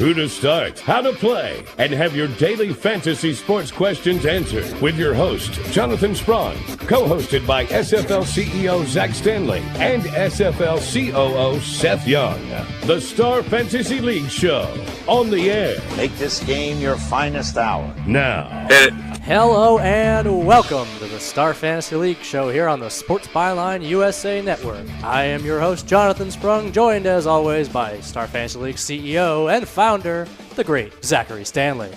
who to start, how to play, and have your daily fantasy sports questions answered with your host, Jonathan Sprung, co-hosted by SFL CEO Zach Stanley and SFL COO Seth Young. The Star Fantasy League Show, on the air. Make this game your finest hour. Now. Hello and welcome to the Star Fantasy League Show here on the Sports Byline USA Network. I am your host, Jonathan Sprung, joined as always by Star Fantasy League CEO and founder, the great Zachary Stanley.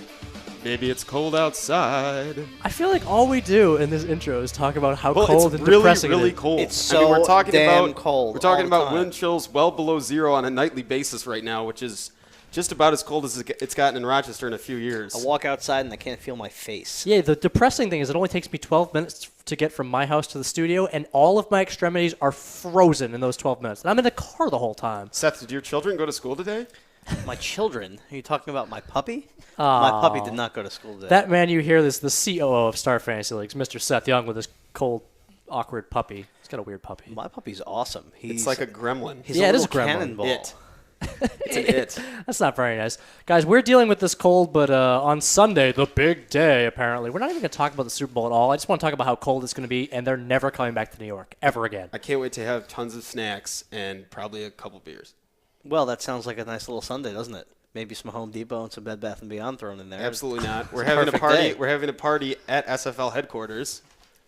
Maybe it's cold outside. I feel like all we do in this intro is talk about how cold and really, depressing really it is. cold. It's so we're talking damn about, cold We're talking all the about time. wind chills well below zero on a nightly basis right now, which is just about as cold as it's gotten in Rochester in a few years. I walk outside and I can't feel my face. Yeah, the depressing thing is it only takes me 12 minutes to get from my house to the studio, and all of my extremities are frozen in those 12 minutes. And I'm in the car the whole time. Seth, did your children go to school today? My children? Are you talking about my puppy? My puppy did not go to school today. That man you hear is the COO of Star Fantasy Leagues, Mr. Seth Young, with his cold, awkward puppy. He's got a weird puppy. My puppy's awesome. It's like a gremlin. He's Yeah, a it is little a gremlin. cannonball. It's an it. That's not very nice. Guys, we're dealing with this cold, but on Sunday, the big day, apparently, we're not even going to talk about the Super Bowl at all. I just want to talk about how cold it's going to be, and they're never coming back to New York, ever again. I can't wait to have tons of snacks and probably a couple beers. Well, that sounds like a nice little Sunday, doesn't it? Maybe some Home Depot and some Bed Bath & Beyond thrown in there. Absolutely not. We're It's a having a perfect party. day. We're having a party at SFL headquarters,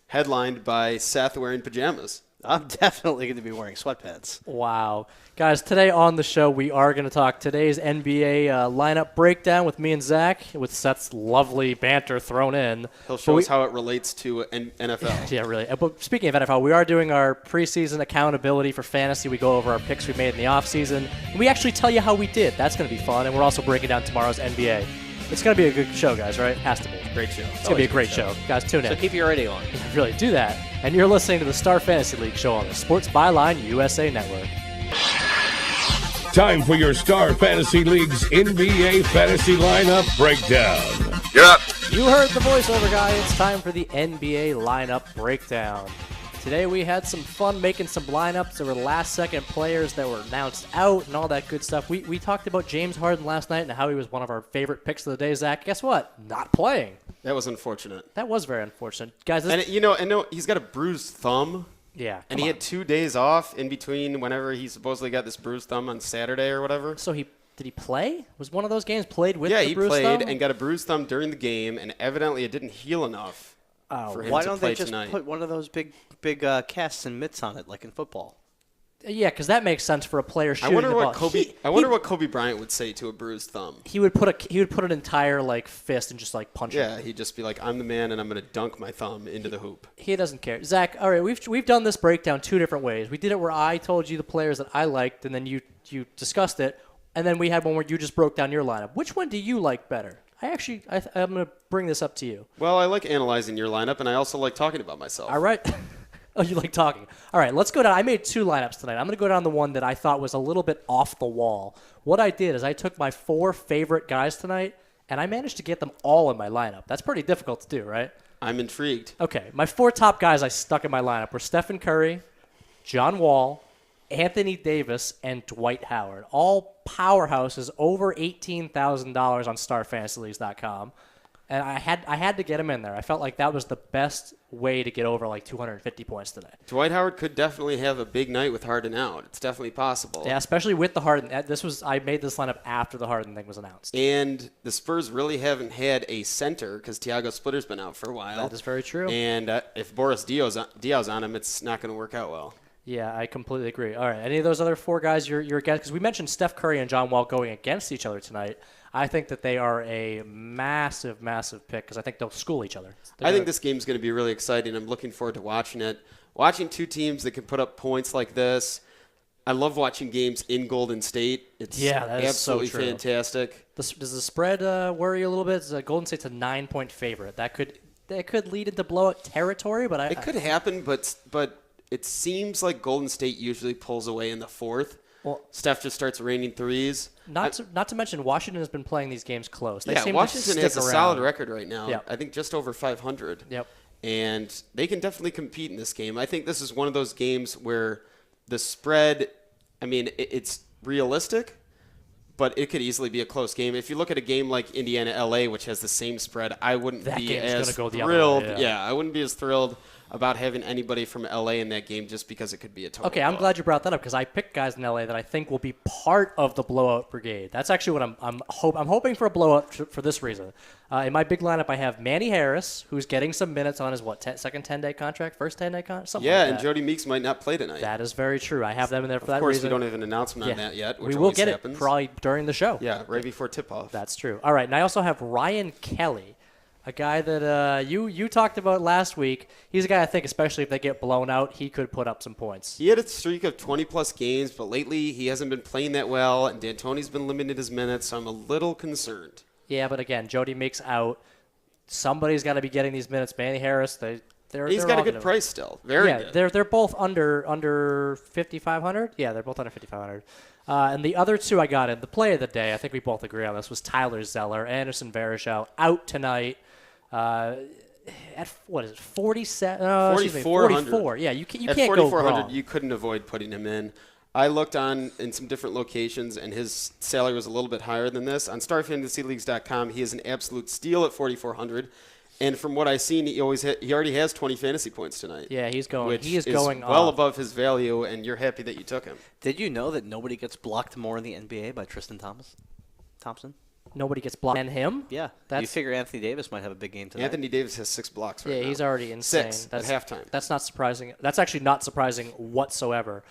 headlined by Seth wearing pajamas. I'm definitely going to be wearing sweatpants. Wow. Guys, today on the show, we are going to talk today's NBA lineup breakdown with me and Zach, with Seth's lovely banter thrown in. He'll show us how it relates to NFL. Yeah, really. But speaking of NFL, we are doing our preseason accountability for fantasy. We go over our picks we made in the offseason. And we actually tell you how we did. That's going to be fun. And we're also breaking down tomorrow's NBA. It's going to be a good show, guys, right? It has to be. Great show. It's going to be a great show. Guys, tune in. So keep your radio on. Really, do that. And you're listening to the Star Fantasy League Show on the Sports Byline USA Network. Time for your Star Fantasy League's NBA Fantasy Lineup Breakdown. You heard the voiceover guy. It's time for the NBA lineup breakdown. Today we had some fun making some lineups. There were last-second players that were announced out and all that good stuff. We talked about James Harden last night and how he was one of our favorite picks of the day. Zach, guess what? Not playing. That was unfortunate. That was very unfortunate. Guys, And he's got a bruised thumb. yeah. And he had 2 days off in between whenever he supposedly got this bruised thumb on Saturday or whatever. So did he play? Was one of those games played with Yeah, the he bruised played thumb? and got a bruised thumb during the game, and evidently it didn't heal enough for him Why to don't play they just tonight. put one of those big casts and mitts on it, like in football? Yeah, because that makes sense for a player I shooting wonder the what ball. what Kobe Bryant would say to a bruised thumb. He would put an entire fist and just punch it. Yeah, he'd just be like, "I'm the man, and I'm going to dunk my thumb into the hoop." He doesn't care. Zach, all right, we've done this breakdown 2 different ways. We did it where I told you the players that I liked, and then you discussed it, and then we had one where you just broke down your lineup. Which one do you like better? I'm going to bring this up to you. Well, I like analyzing your lineup, and I also like talking about myself. All right. Oh, you like talking. All right, let's go down. I made 2 lineups tonight. I'm going to go down the one that I thought was a little bit off the wall. What I did is I took my 4 favorite guys tonight, and I managed to get them all in my lineup. That's pretty difficult to do, right? I'm intrigued. Okay, my 4 top guys I stuck in my lineup were Stephen Curry, John Wall, Anthony Davis, and Dwight Howard. All powerhouses over $18,000 on StarFantasyLeagues.com. And I had to get him in there. I felt like that was the best way to get over 250 points today. Dwight Howard could definitely have a big night with Harden out. It's definitely possible. Yeah, especially with the Harden. I made this lineup after the Harden thing was announced. And the Spurs really haven't had a center because Thiago Splitter's been out for a while. That is very true. And if Boris Diaw's on him, it's not going to work out well. Yeah, I completely agree. All right, any of those other 4 guys you're against? Because we mentioned Steph Curry and John Wall going against each other tonight. I think that they are a massive, massive pick because I think they'll school each other. I think this game's going to be really exciting. I'm looking forward to watching it. Watching 2 teams that can put up points like this. I love watching games in Golden State. It's that is absolutely so true. Fantastic. Does the spread worry you a little bit? Golden State's a 9-point favorite. That could lead into blowout territory, but it could happen, but it seems like Golden State usually pulls away in the 4th. Well, Steph just starts raining threes. Not to mention Washington has been playing these games close. They seem Washington to has stick a around. solid record right now. Yep. I think just over 500. Yep. And they can definitely compete in this game. I think this is one of those games where the spread, it's realistic, but it could easily be a close game. If you look at a game like Indiana-LA, which has the same spread, I wouldn't be as thrilled. I wouldn't be as thrilled about having anybody from LA in that game just because it could be a total Okay, I'm glad you brought that up because I picked guys in LA that I think will be part of the blowout brigade. That's actually what I'm hoping for a blowout for this reason. In my big lineup, I have Manny Harris, who's getting some minutes on his second 10-day contract, first 10-day contract, something like that. And Jody Meeks might not play tonight. That is very true. I have them in there for that reason. Of course, we don't have an announcement on that yet, which we will get happens. it probably during the show. Yeah, right before tip-off. That's true. All right, and I also have Ryan Kelly, a guy that you talked about last week. He's a guy I think, especially if they get blown out, he could put up some points. He had a streak of 20-plus games, but lately he hasn't been playing that well, and D'Antoni's been limiting his minutes, so I'm a little concerned. Yeah, but again, Jody Meeks out. Somebody's got to be getting these minutes. Manny Harris, he's got a good price still. Very good. They're both under 5,500. Yeah, they're both under 5,500. And the other two I got in the play of the day, I think we both agree on this, was Tyler Zeller, Anderson Varejao out tonight. At what is it, 47? 44. Yeah, you can't go wrong. You couldn't avoid putting him in. I looked in some different locations, and his salary was a little bit higher than this. On StarFantasyLeagues.com, he is an absolute steal at 4,400. And from what I've seen, he already has 20 fantasy points tonight. Yeah, he's going. Which he is going well above his value, and you're happy that you took him. Did you know that nobody gets blocked more in the NBA by Tristan Thompson? Nobody gets blocked. And him? Yeah. You figure Anthony Davis might have a big game tonight. Anthony Davis has 6 blocks right now. Yeah, he's already insane. 6 at halftime. That's not surprising. That's actually not surprising whatsoever.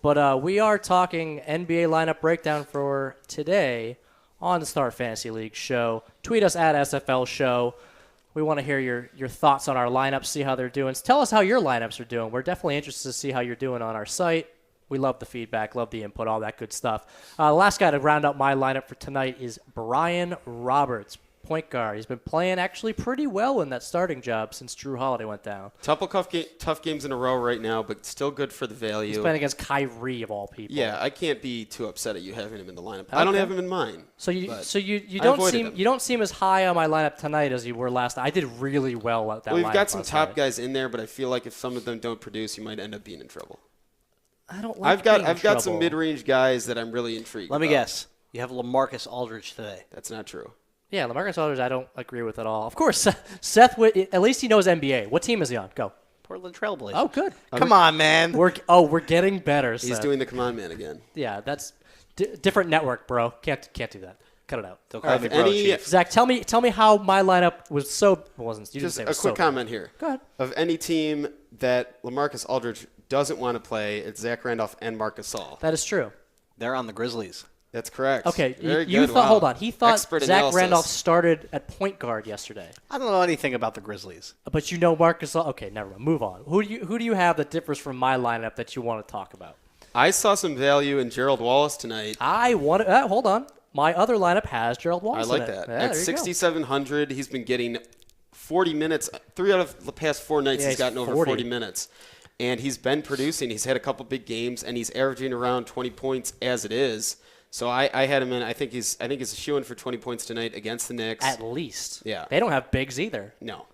But we are talking NBA lineup breakdown for today on the Start Fantasy League show. Tweet us at SFL Show. We want to hear your thoughts on our lineups, see how they're doing. Tell us how your lineups are doing. We're definitely interested to see how you're doing on our site. We love the feedback, love the input, all that good stuff. The last guy to round out my lineup for tonight is Brian Roberts, point guard. He's been playing actually pretty well in that starting job since Drew Holiday went down. Tough games in a row right now, but still good for the value. He's playing against Kyrie of all people. Yeah, I can't be too upset at you having him in the lineup. Okay. I don't have him in mine. So you don't seem as high on my lineup tonight as you were last night. I did really well at that. Well, we've got some top guys in there, but I feel like if some of them don't produce, you might end up being in trouble. I don't like I've got some mid-range guys that I'm really intrigued. Let me guess. You have LaMarcus Aldridge today. That's not true. Yeah, LaMarcus Aldridge, I don't agree with at all. Of course, Seth, at least he knows NBA. What team is he on? Go. Portland Trailblazers. Oh, good. Come on, man. We're getting better, Seth. He's doing the come on man again. Yeah, that's different network, bro. Can't do that. Cut it out. Zach, tell me how my lineup was so wasn't. You just didn't say it a was quick so comment here. Go ahead. Of any team that LaMarcus Aldridge doesn't want to play, it's Zach Randolph and Marc Gasol. That is true. They're on the Grizzlies. That's correct. Okay, you thought. Wow. Hold on. He thought Expert Zach analysis. Randolph started at point guard yesterday. I don't know anything about the Grizzlies. But you know Marc Gasol. Okay, never mind. Move on. Who do you have that differs from my lineup that you want to talk about? I saw some value in Gerald Wallace tonight. Hold on. My other lineup has Gerald Wallace. I like that. At 6,700, he's been getting 40 minutes. 3 out of the past 4 nights, he's gotten over 40 minutes. And he's been producing. He's had a couple big games, and he's averaging around 20 points as it is. So I had him in. I think he's a shoo-in for 20 points tonight against the Knicks. At least. Yeah. They don't have bigs either. No.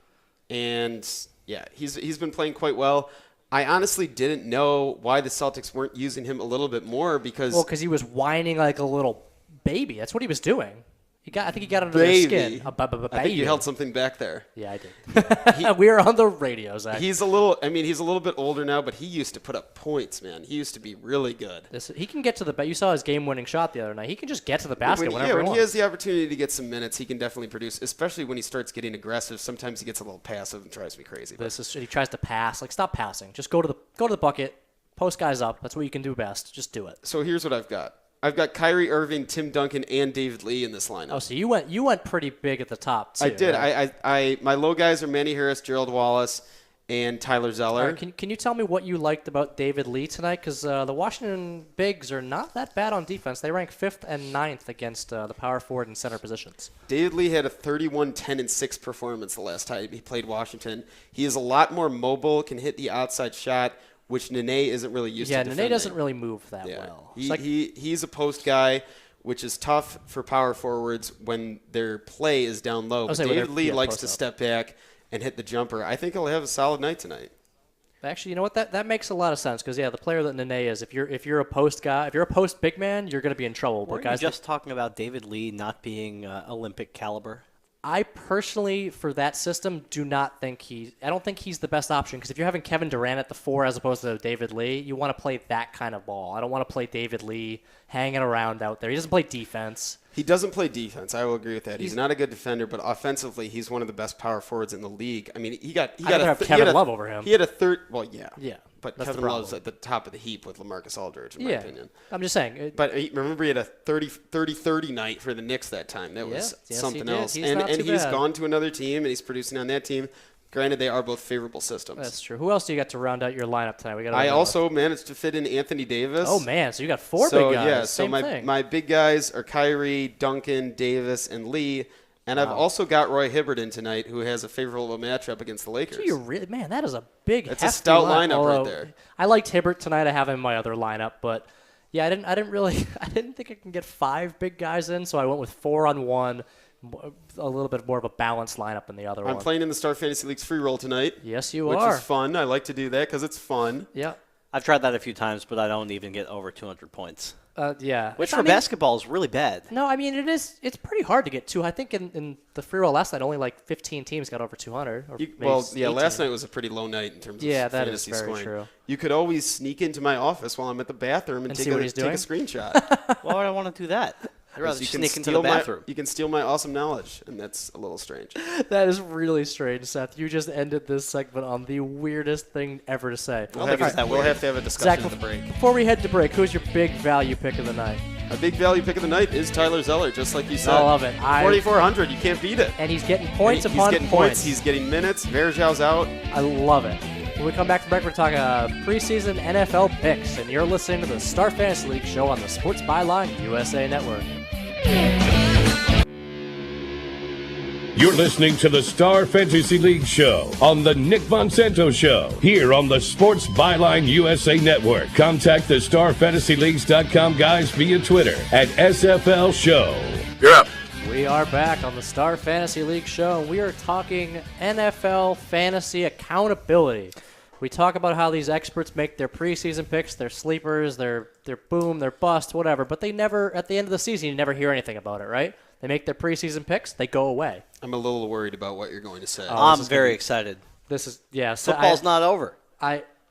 And, yeah, he's been playing quite well. I honestly didn't know why the Celtics weren't using him a little bit more because... Well, because he was whining like a little baby. That's what he was doing. I think he got under their skin. I think you held something back there. Yeah, I did. We are on the radio, Zach. He's a little bit older now, but he used to put up points, man. He used to be really good. He can get to the. You saw his game-winning shot the other night. He can just get to the basket whenever he wants. When he has the opportunity to get some minutes, he can definitely produce. Especially when he starts getting aggressive. Sometimes he gets a little passive and drives me crazy. He tries to pass. Like, stop passing. Just go to the bucket. Post guys up. That's what you can do best. Just do it. So here's what I've got. I've got Kyrie Irving, Tim Duncan, and David Lee in this lineup. Oh, so you went pretty big at the top too. I did. Right? My low guys are Manny Harris, Gerald Wallace, and Tyler Zeller. Right, can you tell me what you liked about David Lee tonight? Because the Washington Bigs are not that bad on defense. They rank 5th and 9th against the power forward and center positions. David Lee had a 31-10-6 performance the last time he played Washington. He is a lot more mobile, can hit the outside shot, which Nene isn't really used to defending. Yeah, Nene doesn't really move that well. He's a post guy, which is tough for power forwards when their play is down low. But David Lee likes to step back and hit the jumper. I think he'll have a solid night tonight. Actually, you know what? That makes a lot of sense because, the player that Nene is, if you're a post guy, if you're a post big man, you're going to be in trouble. Weren't you just talking about David Lee not being Olympic caliber? I personally, for that system, I don't think he's the best option because if you're having Kevin Durant at the 4 as opposed to David Lee, you want to play that kind of ball. I don't want to play David Lee hanging around out there. He doesn't play defense. He doesn't play defense. I will agree with that. He's not a good defender, but offensively, he's one of the best power forwards in the league. I mean, he got Kevin Love over him. He had a third. Well, yeah. Yeah. But that's Kevin Love's at the top of the heap with LaMarcus Aldridge, in my opinion. I'm just saying. But remember, he had a 30-30 night for the Knicks that time. That was something else. And he's gone to another team, and he's producing on that team. Granted, they are both favorable systems. That's true. Who else do you got to round out your lineup tonight? I also managed to fit in Anthony Davis. Oh, man. So you got 4 big guys. Yeah, so my big guys are Kyrie, Duncan, Davis, and Lee. And I've also got Roy Hibbert in tonight, who has a favorable matchup against the Lakers. Man, that is a big, That's a stout lineup right there. I liked Hibbert tonight. I have him in my other lineup, but I didn't think I can get 5 big guys in, so I went with 4 on 1, a little bit more of a balanced lineup in the other one. I'm playing in the Star Fantasy League's free roll tonight. Yes, you are. Which is fun. I like to do that because it's fun. Yeah. I've tried that a few times, but I don't even get over 200 points. Yeah. Which for basketball is really bad. No, I mean, it's pretty hard to get to. I think in the free roll last night, only like 15 teams got over 200. Last night was a pretty low night in terms of fantasy that is very scoring. true. You could always sneak into my office while I'm at the bathroom and take a screenshot. Why would I want to do that? I'd rather sneak into the bathroom. You can steal my awesome knowledge, and that's a little strange. That is really strange, Seth. You just ended this segment on the weirdest thing ever to say. We'll have to have a discussion at the break. Before we head to break, who's your big value pick of the night? A big value pick of the night is Tyler Zeller, just like you said. I love it. 4,400, you can't beat it. And he's getting points upon points. He's getting points. He's getting minutes. Verjau's out. I love it. When we come back from break, we're talking preseason NFL picks, and you're listening to the Star Fantasy League show on the Sports Byline USA Network. You're listening to the Star Fantasy League show on the Nick Monsanto Show here on the Sports Byline USA Network. Contact the StarFantasyLeagues.com guys via Twitter at SFL Show. You're up. We are back on the Star Fantasy League show, and we are talking NFL fantasy accountability. We talk about how these experts make their preseason picks, their sleepers, their boom, their bust, whatever, but they never, at the end of the season, you never hear anything about it, right? They make their preseason picks, they go away. I'm a little worried about what you're going to say. I'm very excited. Football's not over.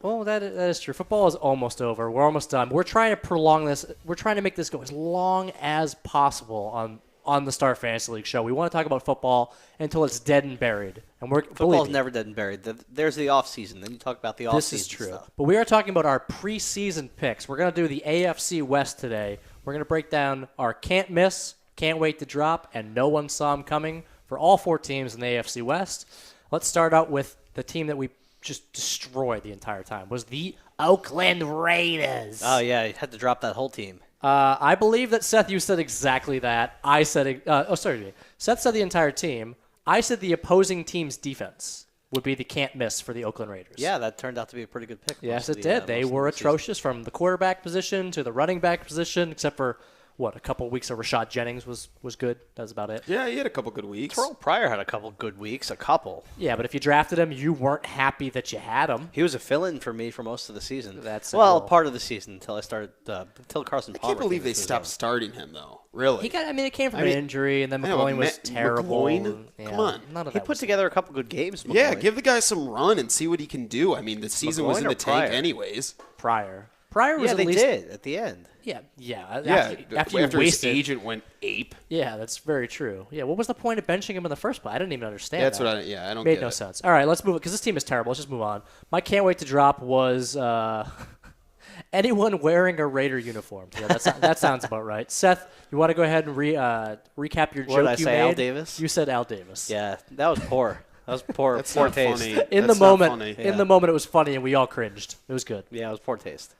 Well, that is true. Football is almost over. We're almost done. We're trying to prolong this. We're trying to make this go as long as possible on the Star Fantasy League show. We want to talk about football until it's dead and buried. And football's never dead and buried. There's the off season. Then you talk about the off season. This is true. Stuff. But we are talking about our preseason picks. We're going to do the AFC West today. We're going to break down our can't miss, can't wait to drop, and no one saw him coming for all 4 teams in the AFC West. Let's start out with the team that we just destroyed the entire time. Was the Oakland Raiders. Oh yeah, you had to drop that whole team. I believe that, Seth, you said exactly that. I said, Seth said the entire team. I said the opposing team's defense would be the can't miss for the Oakland Raiders. Yeah, that turned out to be a pretty good pick. Yes, it did. They were atrocious from the quarterback position to the running back position, except for, a couple of weeks of Rashad Jennings was good. That was about it. Yeah, he had a couple good weeks. Terrell Pryor had a couple good weeks, a couple. Yeah, but if you drafted him, you weren't happy that you had him. He was a fill-in for me for most of the season. Part of the season until I started, until Carson Palmer. I can't believe they stopped starting him, though. Really? It came from an injury, and then McGloin was terrible. Yeah, come on. He put together a couple good games, McGloin. Yeah, give the guy some run and see what he can do. I mean, the season was in the tank anyways. Pryor was they did at the end. Yeah. After his agent went ape. Yeah, that's very true. Yeah, what was the point of benching him in the first place? I didn't even understand. That's what I don't. Made no sense. All right, let's move it because this team is terrible. Let's just move on. My can't wait to drop was anyone wearing a Raider uniform. Yeah, that sounds about right. Seth, you want to go ahead and recap your joke did I you say, made? Al Davis? You said Al Davis. Yeah, that was poor. That was poor. That's poor not taste. funny. In the moment, it was funny, and we all cringed. It was good. Yeah, it was poor taste.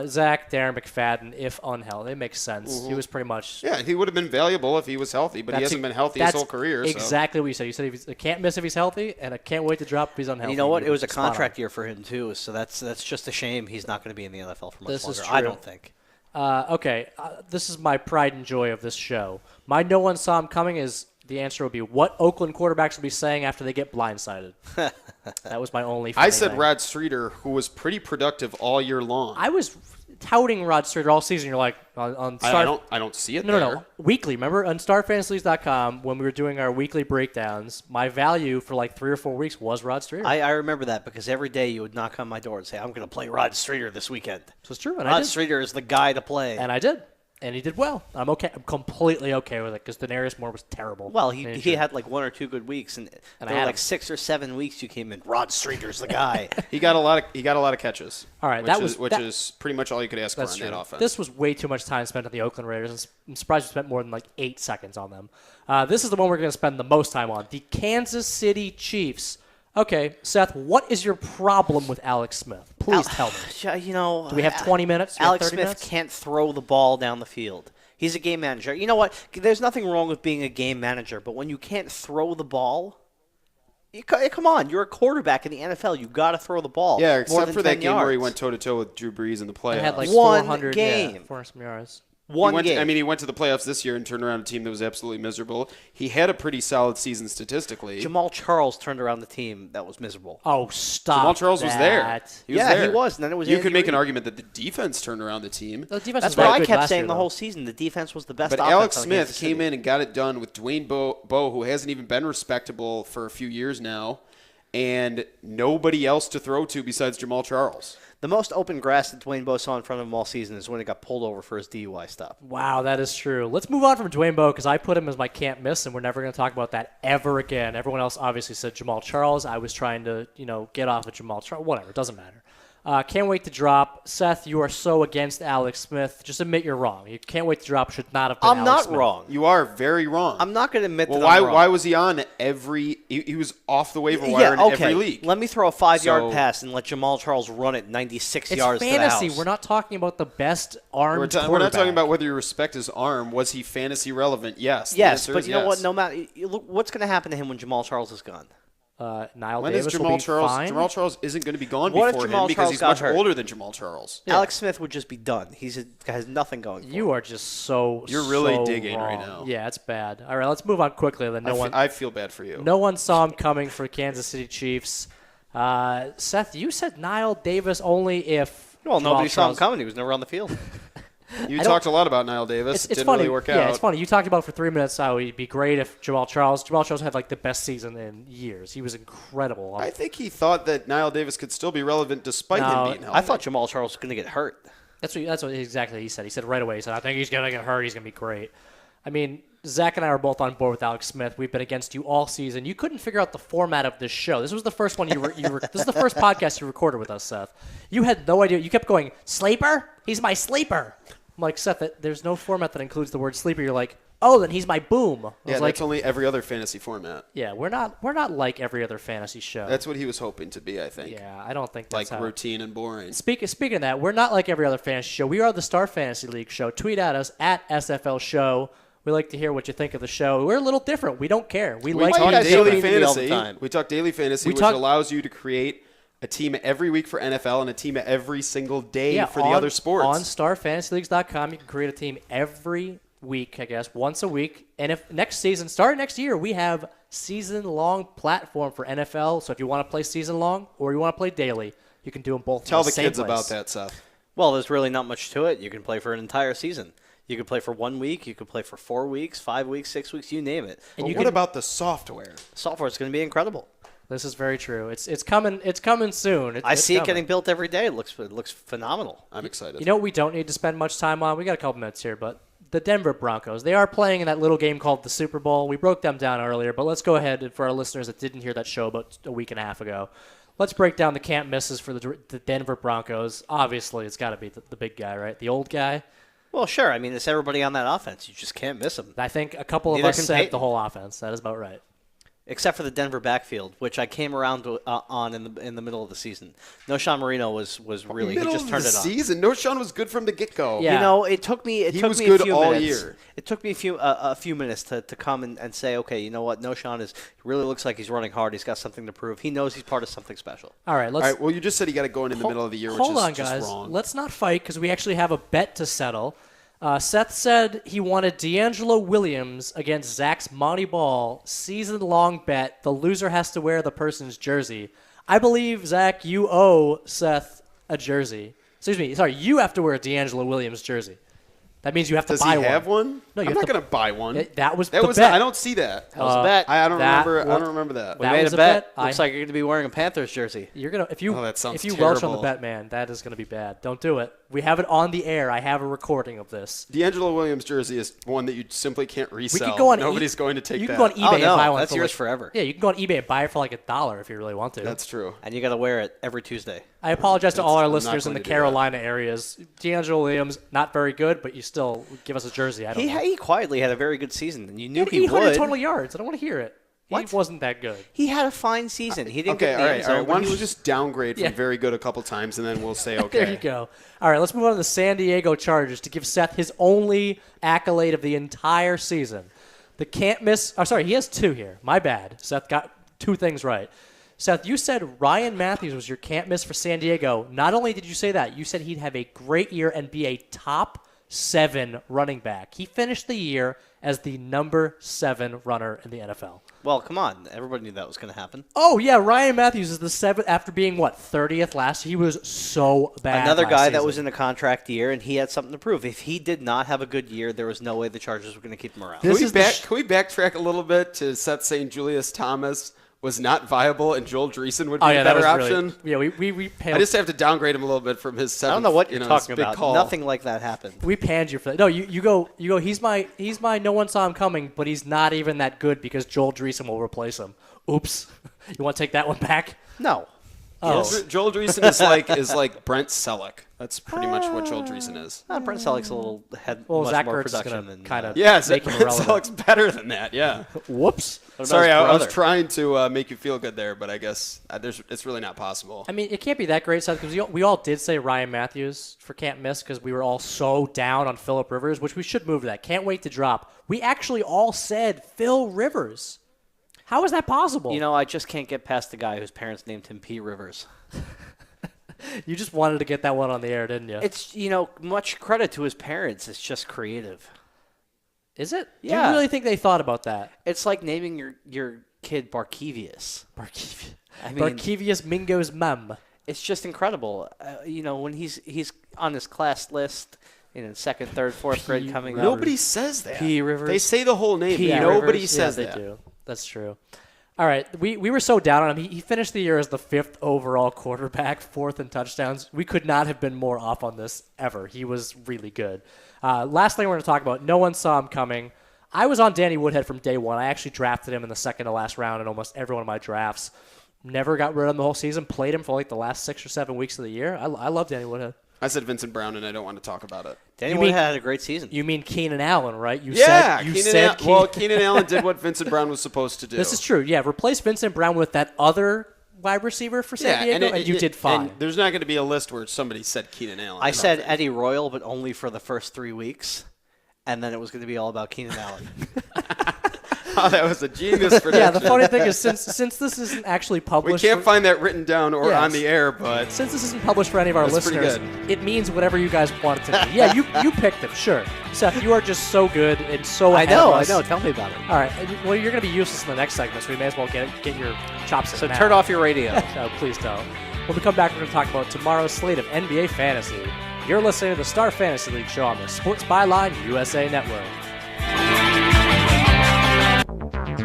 Zach, Darren McFadden, if unhealthy, it makes sense. Mm-hmm. He was pretty much. Yeah, he would have been valuable if he was healthy, but he hasn't been healthy his whole career. Exactly what you said. You said he can't miss if he's healthy, and I can't wait to drop if he's unhealthy. You know what? It was a contract year for him too, so that's just a shame. He's not going to be in the NFL for much longer. I don't think. Okay, this is my pride and joy of this show. My no one saw him coming is the answer would be what Oakland quarterbacks will be saying after they get blindsided. That was my only funny I said thing. Rod Streeter, who was pretty productive all year long. I was touting Rod Streeter all season. You're like, on Star... I don't see it No, there. no. Weekly. Remember on StarFantasyLeagues.com when we were doing our weekly breakdowns, my value for like 3 or 4 weeks was Rod Streeter. I remember that because every day you would knock on my door and say, I'm going to play Rod Streeter this weekend. This was true, and I Rod did. Streeter is the guy to play. And I did. And he did well. I'm okay. I'm completely okay with it because Daenerys Moore was terrible. Well, he had like 1 or 2 good weeks, and I there were had like him. 6 or 7 weeks you came in. Rod Streeter's the guy. He got a lot of catches. All right, which is pretty much all you could ask for on that offense. This was way too much time spent on the Oakland Raiders, and I'm surprised we spent more than like 8 seconds on them. This is the one we're going to spend the most time on. The Kansas City Chiefs. Okay, Seth, what is your problem with Alex Smith? Please tell me. You know, Do we have 20 minutes? Do we have Alex 30 Smith minutes? can't throw the ball down the field. He's a game manager. You know what? There's nothing wrong with being a game manager, but when you can't throw the ball, come on. You're a quarterback in the NFL. You got to throw the ball. Yeah, more except than for 10 that game where he yards. went toe-to-toe with Drew Brees in the playoffs. I had like One 400 game. Yeah, 400 some yards. One game. He went to the playoffs this year and turned around a team that was absolutely miserable. He had a pretty solid season statistically. Jamal Charles turned around the team that was miserable. Oh, stop. Jamal Charles was there. that. He was Yeah, there. he was, and then it was You Andy could make an Reid. argument that the defense turned around the team. The defense That's was what very I good kept last saying year, the though. whole season. The defense was the best But offense Alex on Smith Kansas City. came in and got it done with Dwayne Bowe, who hasn't even been respectable for a few years now, and nobody else to throw to besides Jamal Charles. The most open grass that Dwayne Bowe saw in front of him all season is when he got pulled over for his DUI stop. Wow, that is true. Let's move on from Dwayne Bowe because I put him as my can't miss, and we're never going to talk about that ever again. Everyone else obviously said Jamal Charles. I was trying to, get off of Jamal Charles. Whatever, it doesn't matter. Can't wait to drop. Seth, you are so against Alex Smith. Just admit you're wrong. You can't wait to drop should not have been I'm Alex not Smith. wrong. You are very wrong. I'm not going to admit Well, that I'm wrong. why was he on every? He was off the waiver wire in every league. Let me throw a 5-yard So- pass and let Jamal Charles run it 96 It's yards fantasy. to the house. We're not talking about the best armed We're not quarterback. talking about whether you respect his arm. Was he fantasy relevant? Yes. The Yes, answer but is you know what? yes. No matter look, what's going to happen to him when Jamal Charles is gone? Niall When Davis is will Jamal be Charles? fine. Jamal Charles isn't going to be gone What if before Jamal him because Charles he's got much hurt? older than Jamal Charles. Alex Smith would just be done. Has nothing going for him. You are just so You're really so digging right wrong. now. Yeah, it's bad. All right, let's move on quickly. Then I feel bad for you. no one saw him coming for Kansas City Chiefs. Seth, you said Niall Davis only if Well, Jamal nobody saw him Charles- coming. He was never on the field. You talked a lot about Niall Davis. It's Didn't funny. really work Yeah, out. it's funny. You talked about for 3 minutes how he'd be great if Jamal Charles had like the best season in years. He was incredible. I think he thought that Niall Davis could still be relevant despite No, him being healthy. I thought Jamal Charles was going to get hurt. That's what exactly he said. He said right away. He said, "I think he's gonna get hurt. He's gonna be great." I mean, Zach and I are both on board with Alex Smith. We've been against you all season. You couldn't figure out the format of this show. This was the first one this is the first podcast you recorded with us, Seth. You had no idea. You kept going, "Sleeper? He's my sleeper." I'm like, Seth, there's no format that includes the word sleeper. You're like, "Oh, then he's my boom." I Yeah, was like, that's only every other fantasy format. yeah, we're not like every other fantasy show. That's what he was hoping to be, I think. Yeah, I don't think Like that's how. routine and boring. Speaking of that, we're not like every other fantasy show. We are the Star Fantasy League show. Tweet at us at SFL Show. We like to hear what you think of the show. We're a little different. We don't care. We like talk you guys daily say mean to me all the fantasy. time. We talk daily fantasy, We which talk- allows you to create a team every week for NFL and a team every single day for the on- other sports. On StarFantasyLeagues.com, you can create a team every week, I guess, once a week. And if next season, starting next year, we have season-long platform for NFL. So if you want to play season-long or you want to play daily, you can do them both. Tell in the same kids place. about that, Seth. Well, there's really not much to it. You can play for an entire season. You could play for 1 week. You could play for 4 weeks, 5 weeks, 6 weeks. You name it. And But you what can- about the software? Software is going to be incredible. This is very true. It's coming. It's coming soon. I It's see it coming. getting built every day. It looks phenomenal. I'm excited. You know what we don't need to spend much time on? We got a couple minutes here, but the Denver Broncos. They are playing in that little game called the Super Bowl. We broke them down earlier, but let's go ahead and for our listeners that didn't hear that show about a week and a half ago. Let's break down the can't misses for the Denver Broncos. Obviously, it's got to be the big guy, right? The old guy. Well, sure. I mean, it's everybody on that offense. You just can't miss them. I think a couple of Neither us can said Peyton. the whole offense. That is about right. Except for the Denver backfield, which I came around to, on in the middle of the season. No, Sean Marino was really Middle he just of turned the it on. season. No, Sean was good from the get-go. Yeah. You know, it took me. It He took was me good a few all minutes. year. It took me a few minutes to come and say, okay, you know what? No, Sean really looks like he's running hard. He's got something to prove. He knows he's part of something special. All right, All let's right, well, you just said he got it going in the middle of the year, which hold is on, just guys. wrong. Let's not fight because we actually have a bet to settle. Seth said he wanted D'Angelo Williams against Zach's Monty Ball season-long bet. The loser has to wear the person's jersey. I believe, Zach, you owe Seth a jersey. Excuse me. Sorry, you have to wear a D'Angelo Williams jersey. That means you have to buy one. Does he have one? No, I'm not going to buy one. That was bet. I don't see that. That was a bet. I don't remember that. We made a bet. Looks like you're going to be wearing a Panthers jersey. You're gonna if you that sounds if you terrible. welch on the bet, man, that is gonna be bad. Don't do it. We have it on the air. I have a recording of this. D'Angelo Williams jersey is one that you simply can't resell. We could go on Nobody's going to take that. You can go on eBay and buy one. That's for yours like, forever. Yeah, you can go on eBay and buy it for like $1 if you really want to. That's true. And you got to wear it every Tuesday. I apologize to all our I'm not listeners in going the to do that. Carolina areas. D'Angelo Williams, not very good, but you still give us a jersey. I don't know. He quietly had a very good season, and you knew He had he 800 would. total yards. I don't want to hear it. What? He wasn't that good. He had a fine season. He didn't Okay, get all the right. end zone, Why but don't he you was just downgrade from Yeah. very good a couple times, and then we'll say okay. There you go. All right, let's move on to the San Diego Chargers to give Seth his only accolade of the entire season. The can't miss. Oh, sorry, he has two here. My bad. Seth got two things right. Seth, you said Ryan Matthews was your can't miss for San Diego. Not only did you say that, you said he'd have a great year and be a top 7 running back. He finished the year as the number 7 runner in the NFL. Well, come on. Everybody knew that was going to happen. Oh, yeah, Ryan Matthews is the 7th after being, 30th last year? He was so bad Another last guy that season. was in a contract year, and he had something to prove. If he did not have a good year, there was no way the Chargers were going to keep him around. This Can is we backtrack a little bit to Seth saying Julius Thomas was not viable and Joel Dreesen would be a better option? Really, yeah, we I just have to downgrade him a little bit from his I 7th. don't know what you're his talking big about. call. Nothing like that happened. We panned you for that. No, you go. He's my. No one saw him coming, but he's not even that good because Joel Dreesen will replace him. Oops. You want to take that one back? No. Oh, Joel Dreesen is like Brent Selleck. That's pretty much what Joel Dreesen is. Brent Selleck's a little had well, much Zach more Ertz is production gonna than kind of Yeah, make Brent him irrelevant. Selleck's better than that. Yeah. Whoops. Sorry, I was brother. trying to make you feel good there, but I guess it's really not possible. I mean, it can't be that great, Seth, because we all did say Ryan Matthews for can't miss because we were all so down on Phillip Rivers, which we should move to that. Can't wait to drop. We actually all said Phil Rivers. How is that possible? You know, I just can't get past the guy whose parents named him P. Rivers. You just wanted to get that one on the air, didn't you? It's, much credit to his parents. It's just creative. Is it? Do Yeah. you really think they thought about that? It's like naming your kid Barkevius. I mean, Barkevius Mingo's mum. it's just incredible. When he's on his class list in second, third, fourth grade coming up. Nobody says that. P. Rivers. They say the whole name. P. but Nobody Rivers. says yeah, that. they do. That's true. All right, we were so down on him. He finished the year as the 5th overall quarterback, 4th in touchdowns. We could not have been more off on this ever. He was really good. Last thing we're going to talk about, no one saw him coming. I was on Danny Woodhead from day one. I actually drafted him in the second to last round in almost every one of my drafts. Never got rid of him the whole season. Played him for the last 6 or 7 weeks of the year. I love Danny Woodhead. I said Vincent Brown, and I don't want to talk about it. Danny Woodhead had a great season. You mean Keenan Allen, right? Keenan Allen did what Vincent Brown was supposed to do. This is true. Yeah, replace Vincent Brown with that other wide receiver for San Diego, and you did fine. And there's not going to be a list where somebody said Keenan Allen. I said Eddie Royal, but only for the first 3 weeks, and then it was going to be all about Keenan Allen. Oh, that was a genius prediction. Yeah, the funny thing is, since this isn't actually we published, can't find that written down or Yes. on the air, but since this isn't published for any of our That's pretty listeners, it means whatever you guys want it to be. Yeah, you picked him, sure. Seth, you are just so good and so I ahead know. of us. Tell me about it. All right, well, you're going to be useless in the next segment, so we may as well get your chops in So now. turn off your radio. No, please don't. When we come back, we're going to talk about tomorrow's slate of NBA fantasy. You're listening to the Star Fantasy League show on the Sports Byline USA Network.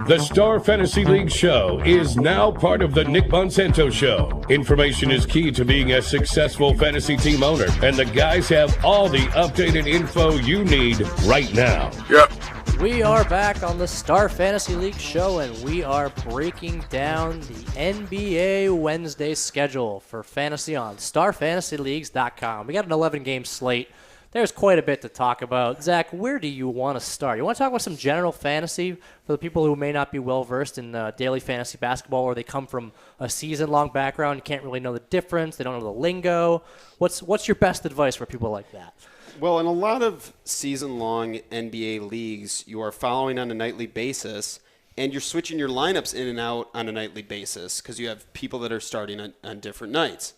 The Star Fantasy League show is now part of the Nick Monsanto show. Information is key to being a successful fantasy team owner, and the guys have all the updated info you need right now. Yep. We are back on the Star Fantasy League show, and we are breaking down the NBA Wednesday schedule for fantasy on starfantasyleagues.com. We got an 11-game slate. There's quite a bit to talk about. Zach, where do you want to start? You want to talk about some general fantasy for the people who may not be well-versed in daily fantasy basketball, or they come from a season-long background, you can't really know the difference, they don't know the lingo. What's your best advice for people like that? Well, in a lot of season-long NBA leagues, you are following on a nightly basis, and you're switching your lineups in and out on a nightly basis because you have people that are starting on different nights.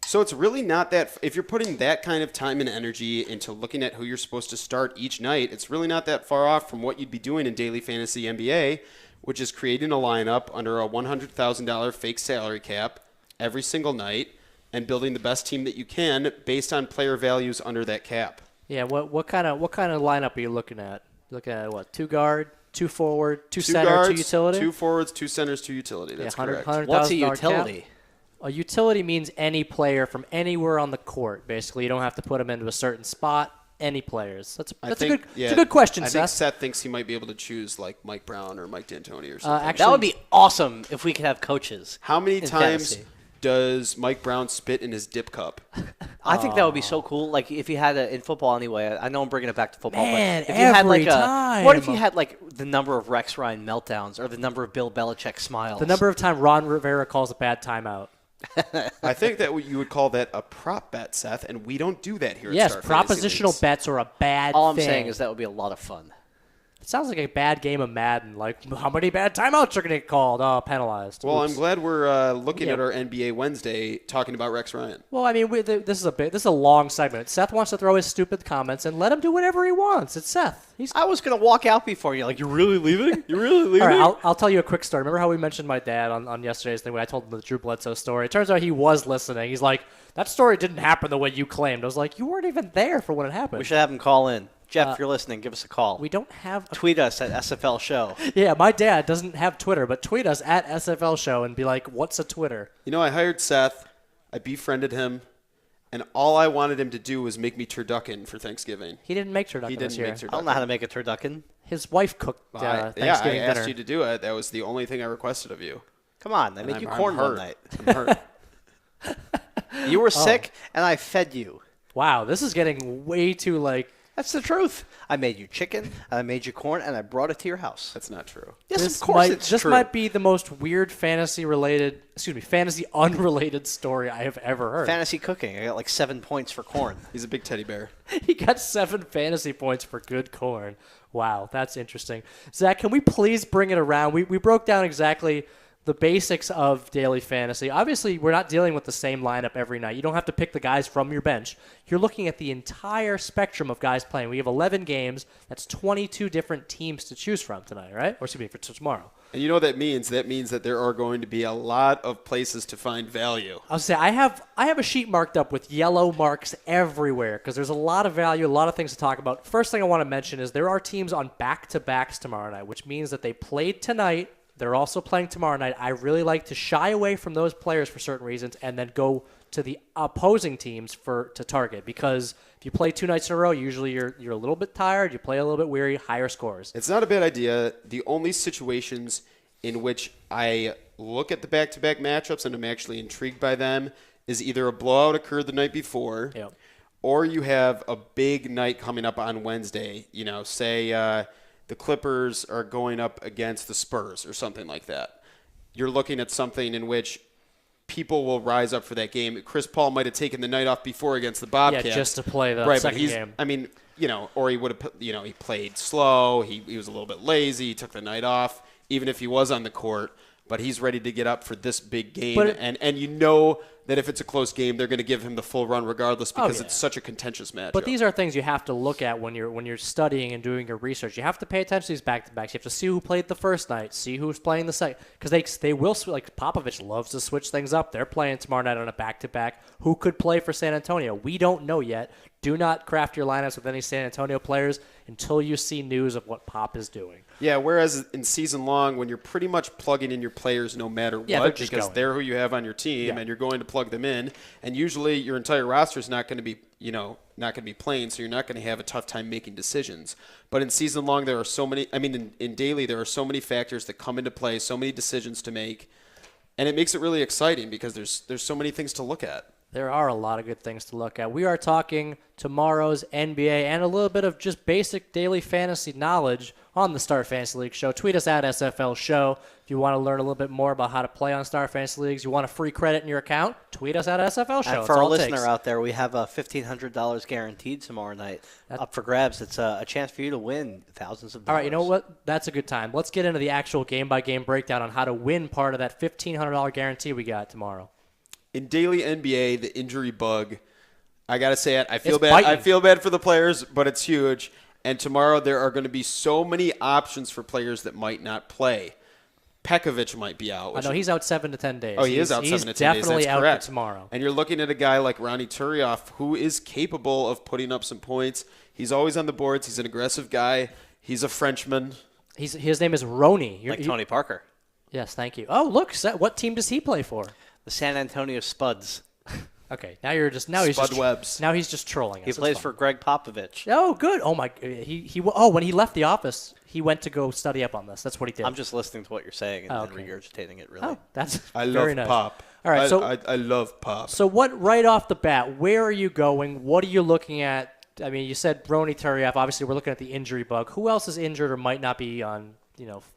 So it's really not that – if you're putting that kind of time and energy into looking at who you're supposed to start each night, it's really not that far off from what you'd be doing in daily fantasy NBA, which is creating a lineup under a $100,000 fake salary cap every single night and building the best team that you can based on player values under that cap. Yeah, what kind of lineup are you looking at? Looking at what? 2 guard, 2 forward, 2 center, guards, 2 utility? 2 forwards, 2 centers, 2 utility. That's correct. What's a utility? A utility means any player from anywhere on the court. Basically, you don't have to put them into a certain spot. Any players. That's a good question, Seth. I think Seth thinks he might be able to choose like Mike Brown or Mike D'Antoni or something. Actually, that would be awesome if we could have coaches. How many times fantasy. does Mike Brown spit in his dip cup? I think that would be so cool. Like if you had in football anyway. I know I'm bringing it back to football, Man, but if you had like time. what if you had like the number of Rex Ryan meltdowns or the number of Bill Belichick smiles? The number of times Ron Rivera calls a bad timeout. I think that you would call that a prop bet, Seth, and we don't do that here. Yes, at Star Fantasy propositional Leagues. bets are a bad All I'm thing. saying is that would be a lot of fun. It sounds like a bad game of Madden. Like, how many bad timeouts are going to get called? Oh, penalized. Well, Oops. I'm glad we're looking at our NBA Wednesday talking about Rex Ryan. Well, I mean, this is a long segment. Seth wants to throw his stupid comments and let him do whatever he wants. It's Seth. I was going to walk out before you. Like, you're really leaving? You're really leaving? All right, I'll tell you a quick story. Remember how we mentioned my dad on yesterday's thing when I told him the Drew Bledsoe story? It turns out he was listening. He's like, that story didn't happen the way you claimed. I was like, you weren't even there for when it happened. We should have him call in. Jeff, if you're listening, give us a call. We don't have Tweet us at SFL Show. Yeah, my dad doesn't have Twitter, but tweet us at SFL Show and be like, what's a Twitter? You know, I hired Seth. I befriended him. And all I wanted him to do was make me turducken for Thanksgiving. He didn't make turducken He this didn't year. make turducken. I don't know how to make a turducken. His wife cooked Thanksgiving I asked dinner. you to do it. That was the only thing I requested of you. Come on, I made And you I'm corn one hurt. night. I'm hurt. You were sick, and I fed you. Wow, this is getting way too like. That's the truth. I made you chicken, and I made you corn, and I brought it to your house. That's not true. Yes, This of course might, it's this true. might be the most weird fantasy unrelated story I have ever heard. Fantasy cooking. I got like 7 points for corn. He's a big teddy bear. He got 7 fantasy points for good corn. Wow, that's interesting. Zach, can we please bring it around? We broke down exactly the basics of daily fantasy. Obviously, we're not dealing with the same lineup every night. You don't have to pick the guys from your bench. You're looking at the entire spectrum of guys playing. We have 11 games. That's 22 different teams to choose from tonight, right? Or excuse me, for tomorrow. And you know what that means? That means that there are going to be a lot of places to find value. I'll say I have a sheet marked up with yellow marks everywhere because there's a lot of value, a lot of things to talk about. First thing I want to mention is there are teams on back-to-backs tomorrow night, which means that they played tonight. They're also playing tomorrow night. I really like to shy away from those players for certain reasons and then go to the opposing teams to target because if you play 2 nights in a row, usually you're a little bit tired, you play a little bit weary, higher scores. It's not a bad idea. The only situations in which I look at the back-to-back matchups and I'm actually intrigued by them is either a blowout occurred the night before or you have a big night coming up on Wednesday. You know, say the Clippers are going up against the Spurs or something like that. You're looking at something in which people will rise up for that game. Chris Paul might have taken the night off before against the Bobcats. Yeah, just to play the right, second but game. I mean, you know, or he would have, he played slow. He was a little bit lazy. He took the night off, even if he was on the court. But he's ready to get up for this big game. And you know that if it's a close game, they're going to give him the full run regardless because it's such a contentious matchup. But these are things you have to look at when you're studying and doing your research. You have to pay attention to these back-to-backs. You have to see who played the first night, see who's playing the second. Because they will, like Popovich loves to switch things up. They're playing tomorrow night on a back-to-back. Who could play for San Antonio? We don't know yet. Do not craft your lineups with any San Antonio players until you see news of what Pop is doing. Yeah, whereas in season long, when you're pretty much plugging in your players no matter what, because they're who you have on your team and you're going to plug them in, and usually your entire roster is not going to be, not going to be playing, so you're not going to have a tough time making decisions. But in season long, there are so many, in daily, there are so many factors that come into play, so many decisions to make, and it makes it really exciting because there's so many things to look at. There are a lot of good things to look at. We are talking tomorrow's NBA and a little bit of just basic daily fantasy knowledge on the Star Fantasy League show. Tweet us at SFL Show. If you want to learn a little bit more about how to play on Star Fantasy Leagues, you want a free credit in your account, tweet us at SFL Show. And for our listener out there, we have $1,500 guaranteed tomorrow night up for grabs. It's a chance for you to win thousands of dollars. All right, you know what? That's a good time. Let's get into the actual game-by-game breakdown on how to win part of that $1,500 guarantee we got tomorrow. In daily NBA, the injury bug, I got to say it, I feel bad. Biting. I feel bad for the players, but it's huge. And tomorrow there are going to be so many options for players that might not play. Pekovic might be out. I know he's out 7 to 10 days. Oh, he is out 7 to 10 days. He's definitely That's out correct. tomorrow. And you're looking at a guy like Ronnie Turioff, who is capable of putting up some points. He's always on the boards. He's an aggressive guy. He's a Frenchman. His name is Roney. Like Tony Parker. Yes, thank you. Oh, look, what team does he play for? The San Antonio Spuds. Okay, he's just trolling us. He plays for Greg Popovich. Oh, good. Oh my, when he left the office, he went to go study up on this. That's what he did. I'm just listening to what you're saying and then regurgitating it. Really. Oh, that's I very love nice. Pop. All right, I love Pop. So right off the bat, where are you going? What are you looking at? I mean, you said Ronny Turiaf. Obviously, we're looking at the injury bug. Who else is injured or might not be on,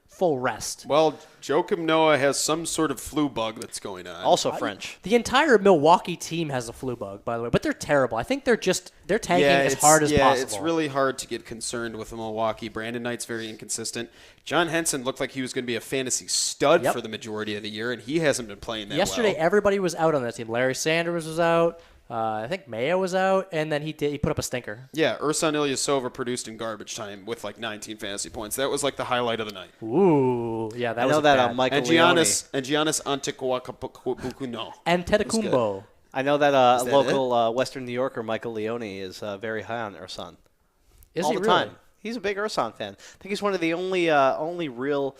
full rest? Well, Joakim Noah has some sort of flu bug that's going on. Also French. The entire Milwaukee team has a flu bug, by the way, but they're terrible. I think they're tanking as hard as possible. Yeah, it's really hard to get concerned with Milwaukee. Brandon Knight's very inconsistent. John Henson looked like he was going to be a fantasy stud for the majority of the year, and he hasn't been playing that Yesterday, well. everybody was out on that team. Larry Sanders was out. I think Mayo was out, and then he put up a stinker. Yeah, Ersan Ilyasova produced in garbage time with like 19 fantasy points. That was like the highlight of the night. Ooh, yeah, that was bad. Michael Giannis Antetokounmpo. And Antetokounmpo. I know that local Western New Yorker, Michael Leone, is very high on Ersan. Is all he the really? time. He's a big Ersan fan. I think he's one of the only real,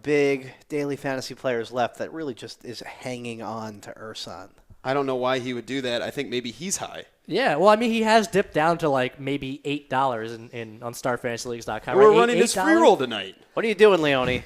big daily fantasy players left that really just is hanging on to Ersan. I don't know why he would do that. I think maybe he's high. Yeah, well, I mean, he has dipped down to like maybe $8 on StarFantasyLeagues.com. We're right? running his free roll tonight. What are you doing, Leone?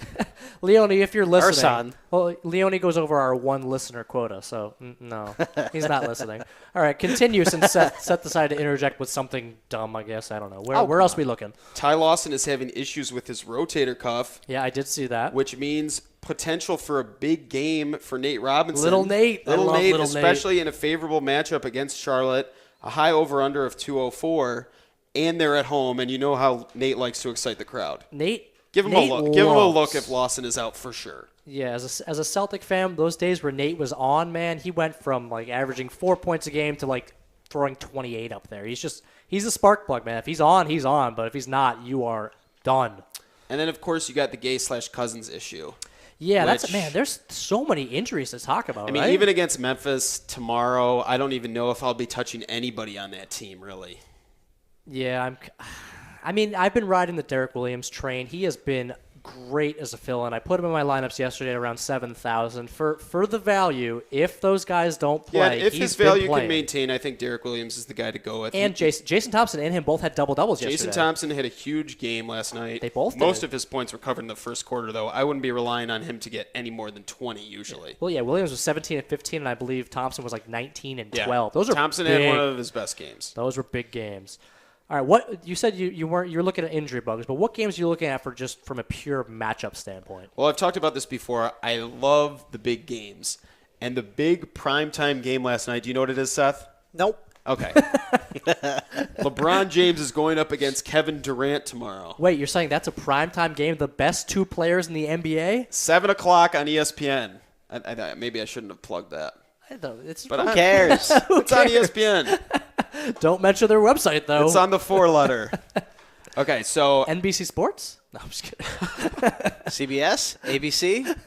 Leone, if you're listening. Ersan. Well, Leone goes over our one listener quota, so no, he's not listening. All right, continue since Seth decided to interject with something dumb, I guess. I don't know. Where else are we looking? Ty Lawson is having issues with his rotator cuff. Yeah, I did see that. Which means potential for a big game for Nate Robinson. Little Nate, especially in a favorable matchup against Charlotte. A high over-under of 204, and they're at home, and you know how Nate likes to excite the crowd. Give him a look. Give him a look if Lawson is out for sure. Yeah, as a Celtic fan, those days where Nate was on, man, he went from like averaging 4 points a game to like throwing 28 up there. He's a spark plug, man. If he's on, he's on, but if he's not, you are done. And then of course you got the Gay/Cousins issue. Yeah, there's so many injuries to talk about, I mean, right? even against Memphis tomorrow, I don't even know if I'll be touching anybody on that team, really. Yeah, I've been riding the Derek Williams train. He has been great as a fill-in. I put him in my lineups yesterday at around 7,000 for the value. If those guys don't play, if his value can maintain, I think Derek Williams is the guy to go with. And Jason Thompson and him both had double-doubles yesterday. Jason Thompson had a huge game last night. They both did. Most of his points were covered in the first quarter, though. I wouldn't be relying on him to get any more than 20 usually. Well, yeah, Williams was 17 and 15, and I believe Thompson was like 19 and 12. Those are Thompson big. had one of his best games. Those were big games. All right, what you said you're looking at injury bugs, but what games are you looking at for just from a pure matchup standpoint? Well, I've talked about this before. I love the big games. And the big primetime game last night, do you know what it is, Seth? Nope. Okay. LeBron James is going up against Kevin Durant tomorrow. Wait, you're saying that's a primetime game, the best two players in the NBA? 7 o'clock on ESPN. Maybe I shouldn't have plugged that. Who cares? It's on ESPN. Don't mention their website, though. It's on the 4-letter. Okay, so... NBC Sports? No, I'm just kidding. CBS? ABC?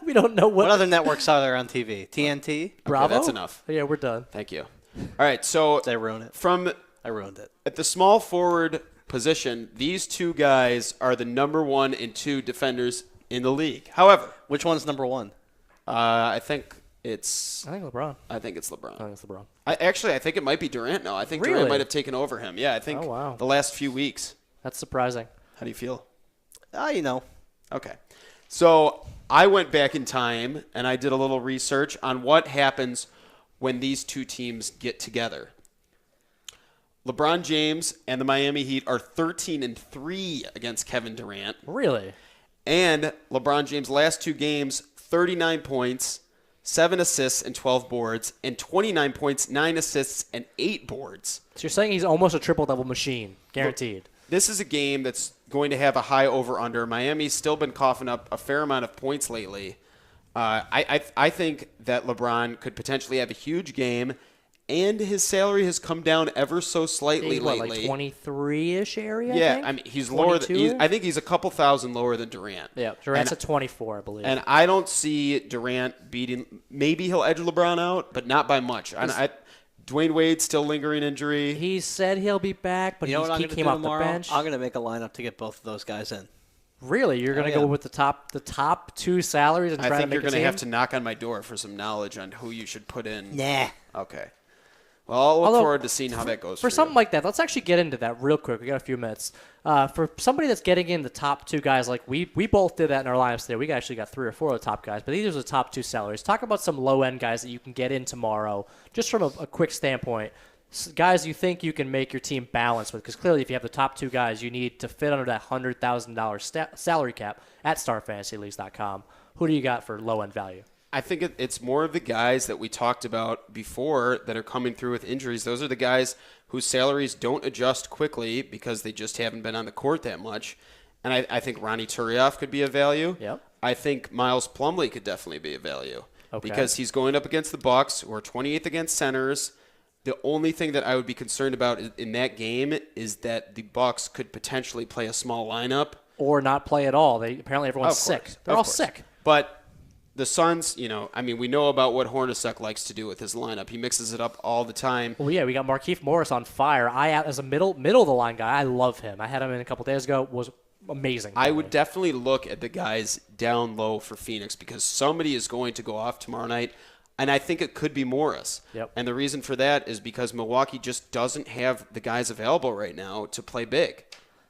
We don't know what other networks are there on TV? TNT? Bravo? Okay, that's enough. Yeah, we're done. Thank you. All right, so... Did I ruin it? I ruined it. At the small forward position, these two guys are the number 1 and 2 defenders in the league. However... Which one's number 1? I think LeBron. I think it's LeBron. I think it might be Durant now. I think Durant might have taken over him. Yeah, I think the last few weeks. That's surprising. How do you feel? Okay. So I went back in time and I did a little research on what happens when these two teams get together. LeBron James and the Miami Heat are 13-3 against Kevin Durant. Really? And LeBron James' last 2 games, 39 points, 7 assists, and 12 boards, and 29 points, 9 assists, and 8 boards. So you're saying he's almost a triple-double machine, guaranteed. This is a game that's going to have a high over-under. Miami's still been coughing up a fair amount of points lately. I think that LeBron could potentially have a huge game, and his salary has come down ever so slightly lately. Like 23-ish area. Yeah, I think? I mean he's lower. I think he's a couple thousand lower than Durant. Yeah, Durant's at 24, I believe. And I don't see Durant beating. Maybe he'll edge LeBron out, but not by much. Dwayne Wade still lingering injury. He said he'll be back, but he came off the bench. I'm going to make a lineup to get both of those guys in. Really, you're going to go with the top two salaries and try to make a team? I think you're going to have to knock on my door for some knowledge on who you should put in. Nah. Okay. Well, I'll look forward to seeing how that goes. For something like that, let's actually get into that real quick. We got a few minutes. For somebody that's getting in the top two guys, like we both did that in our lineups today. We actually got 3 or 4 of the top guys, but these are the top 2 salaries. Talk about some low-end guys that you can get in tomorrow, just from a quick standpoint. Guys you think you can make your team balance with, because clearly if you have the top 2 guys, you need to fit under that $100,000 salary cap at StarFantasyLeagues.com. Who do you got for low-end value? I think it's more of the guys that we talked about before that are coming through with injuries. Those are the guys whose salaries don't adjust quickly because they just haven't been on the court that much. And I think Ronnie Turiaf could be a value. Yep. I think Miles Plumlee could definitely be a value because he's going up against the Bucks, who are 28th against centers. The only thing that I would be concerned about in that game is that the Bucks could potentially play a small lineup. Or not play at all. Apparently everyone's sick. They're all sick. But the Suns, we know about what Hornacek likes to do with his lineup. He mixes it up all the time. Well, yeah, we got Markieff Morris on fire. As a middle of the line guy, I love him. I had him in a couple days ago. Was amazing. I would definitely look at the guys down low for Phoenix because somebody is going to go off tomorrow night, and I think it could be Morris. Yep. And the reason for that is because Milwaukee just doesn't have the guys available right now to play big.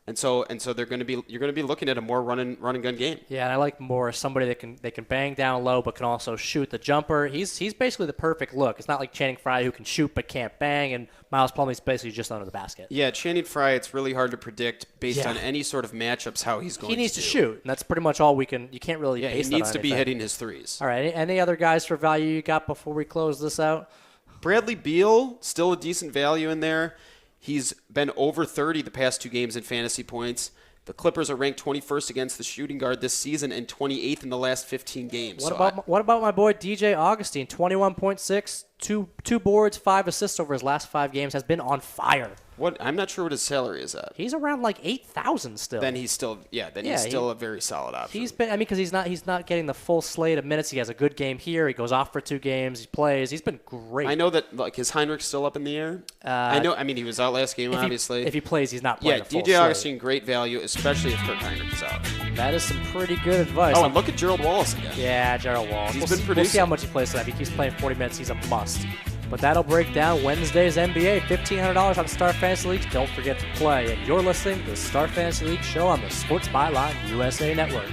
And so you're going to be looking at a more run and gun game. Yeah, and I like Morris, somebody that can bang down low but can also shoot the jumper. He's basically the perfect look. It's not like Channing Frye who can shoot but can't bang, and Miles Plumlee's basically just under the basket. Yeah, Channing Frye, it's really hard to predict based on any sort of matchups how he's going to do. He needs to shoot, and that's pretty much all we can. You can't really base he needs that to on be anything. hitting his threes. All right, any other guys for value you got before we close this out? Bradley Beal, still a decent value in there. He's been over 30 the past 2 games in fantasy points. The Clippers are ranked 21st against the shooting guard this season and 28th in the last 15 games. What about my boy DJ Augustine? 21.6, two boards, 5 assists over his last 5 games. Has been on fire. I'm not sure what his salary is at. He's around like 8,000 still. Then he's still a very solid option. Because he's not getting the full slate of minutes. He has a good game here. He goes off for 2 games. He plays. He's been great. I know that his Heinrich's still up in the air. I know. I mean, he was out last game, obviously. If he plays, he's not playing. Yeah, the full DJ Augustine, great value, especially if Kirk Heinrich is out. That is some pretty good advice. Oh, and look at Gerald Wallace again. Yeah, Gerald Wallace. He's been producing. We'll see how much he plays tonight. If he keeps playing 40 minutes, he's a must. But that'll break down Wednesday's NBA. $1,500 on Star Fantasy League. Don't forget to play. And you're listening to the Star Fantasy League show on the Sports Byline USA Network.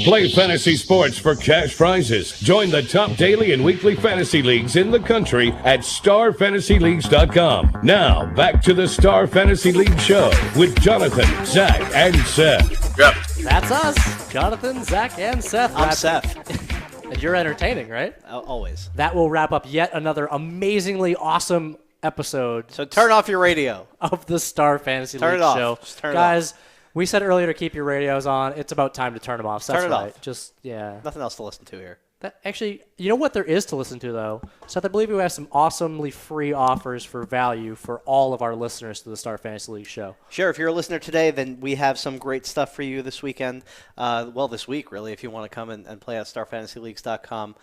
Play fantasy sports for cash prizes. Join the top daily and weekly fantasy leagues in the country at StarFantasyLeagues.com. Now, back to the Star Fantasy League show with Jonathan, Zach, and Seth. Yep. That's us. Jonathan, Zach, and Seth. I'm Seth. And you're entertaining, right? Always. That will wrap up yet another amazingly awesome episode. So turn off your radio. Of the Star Fantasy Turn League it off. show. Just turn it Guys, we said earlier to keep your radios on. It's about time to turn them off. So Turn that's it right. off. Just, yeah. Nothing else to listen to here. Actually, you know what there is to listen to, though? Seth, I believe we have some awesomely free offers for value for all of our listeners to the Star Fantasy League show. Sure. If you're a listener today, then we have some great stuff for you this weekend. This week, really, if you want to come and play at StarFantasyLeagues.com.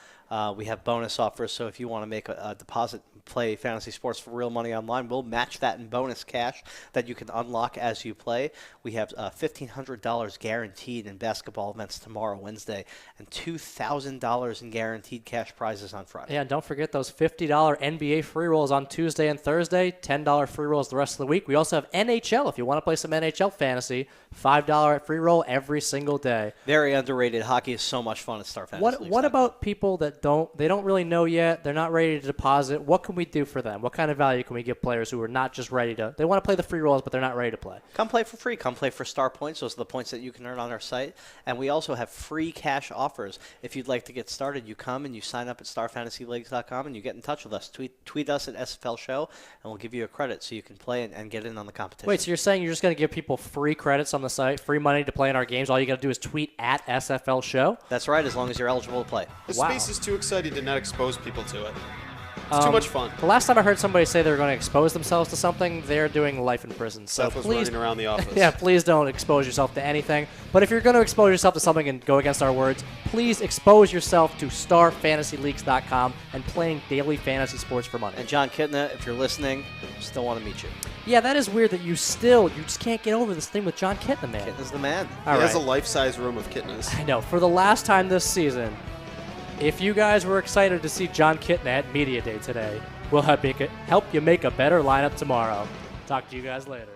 We have bonus offers, so if you want to make a deposit, play fantasy sports for real money online, we'll match that in bonus cash that you can unlock as you play. We have $1,500 guaranteed in basketball events tomorrow, Wednesday, and $2,000 in guaranteed cash prizes on Friday. Yeah, and don't forget those $50 NBA free rolls on Tuesday and Thursday, $10 free rolls the rest of the week. We also have NHL. If you want to play some NHL fantasy, $5 free roll every single day. Very underrated. Hockey is so much fun at Star Fantasy Leagues. What about people that don't really know yet? They're not ready to deposit. What can we do for them? What kind of value can we give players who are not just ready to? They want to play the free rolls, but they're not ready to play. Come play for free. Come play for Star Points. Those are the points that you can earn on our site. And we also have free cash offers. If you'd like to get started, you come and you sign up at StarFantasyLeagues.com and you get in touch with us. Tweet us at SFL Show, and we'll give you a credit so you can play and get in on the competition. Wait, so you're saying you're just going to give people free credits on the site, free money to play in our games? All you got to do is tweet at SFL Show? That's right, as long as you're eligible to play. The space is too exciting to not expose people to it. It's too much fun. The last time I heard somebody say they were going to expose themselves to something, they're doing life in prison. So Seth was please, running around the office. yeah, please don't expose yourself to anything. But if you're going to expose yourself to something and go against our words, please expose yourself to starfantasyleagues.com and playing daily fantasy sports for money. And John Kitna, if you're listening, still want to meet you. Yeah, that is weird that you just can't get over this thing with John Kitna, man. Kitna's the man. All He right. has a life-size room of Kitnas. I know. For the last time this season, if you guys were excited to see John Kitna at Media Day today, we'll help you make a better lineup tomorrow. Talk to you guys later.